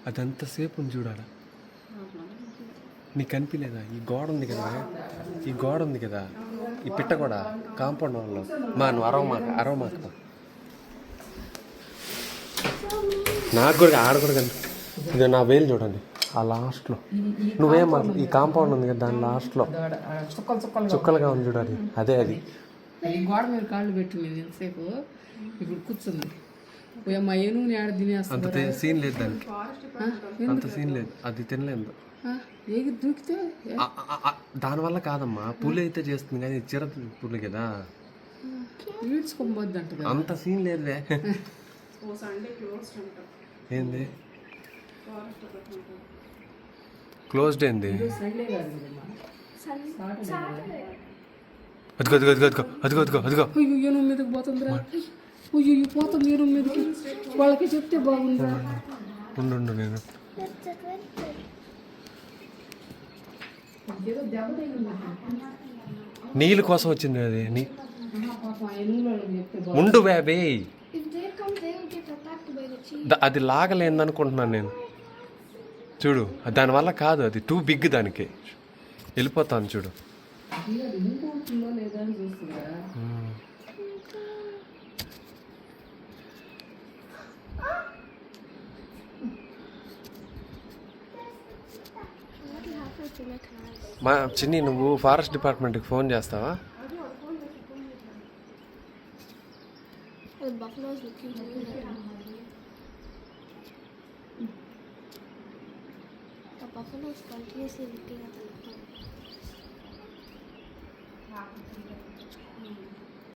అదంతసేపు ఉంది చూడాల. నీకు కనిపించలేదా? ఈ గోడ ఉంది కదా, ఈ గోడ ఉంది కదా, ఈ పిట్ట కూడా కాంపౌండ్ వాళ్ళు నువ్వు అరవమాక నాకు కూడా ఆడకూడదు కానీ ఇది నా వేలు చూడండి ఆ లాస్ట్లో. నువ్వేం ఈ కాంపౌండ్ ఉంది కదా దాని లాస్ట్లో చుక్కలుగా ఉంది చూడాలి, అదే అది. ఈ గోడ మీద కాళ్ళు పెట్టింది ఎంతసేపు, ఇప్పుడు కూర్చుంది. మా ఏనుగుని ఆడ తినేస్తుంది. అంత సీన్ లేదు దానికి, అంత సీన్ లేదు, అది తినలేదు. ఏగి దూకితే దానివల్ల కాదమ్మా, పులి అయితే చేస్తుంది కానీ చిర పులి కదా, ఈడ్చుకోబోద్ది అంట. అంత సీన్ లేదులే. ఏంది క్లోజ్డ్ ఏంది? అదిగో అదిగో అదిగో అదిగో అదిగో అదిగో అయ్యో ఏనుగు మీదకి పోతుందిరా, అయ్యో పోతుంది ఏనుగు మీదకి. వాళ్ళకి చెప్తే బాగుందిరా. ఉండు నేను నీళ్ళ కోసం వచ్చింది అది. ఉండు బాబే, అది లాగలేదనుకుంటున్నాను నేను. చూడు దానివల్ల కాదు, అది టూ బిగ్, దానికి వెళ్ళిపోతాను చూడు. మా చిన్ని, నువ్వు ఫారెస్ట్ డిపార్ట్మెంట్కి ఫోన్ చేస్తావా? buffalo is continuously looking at the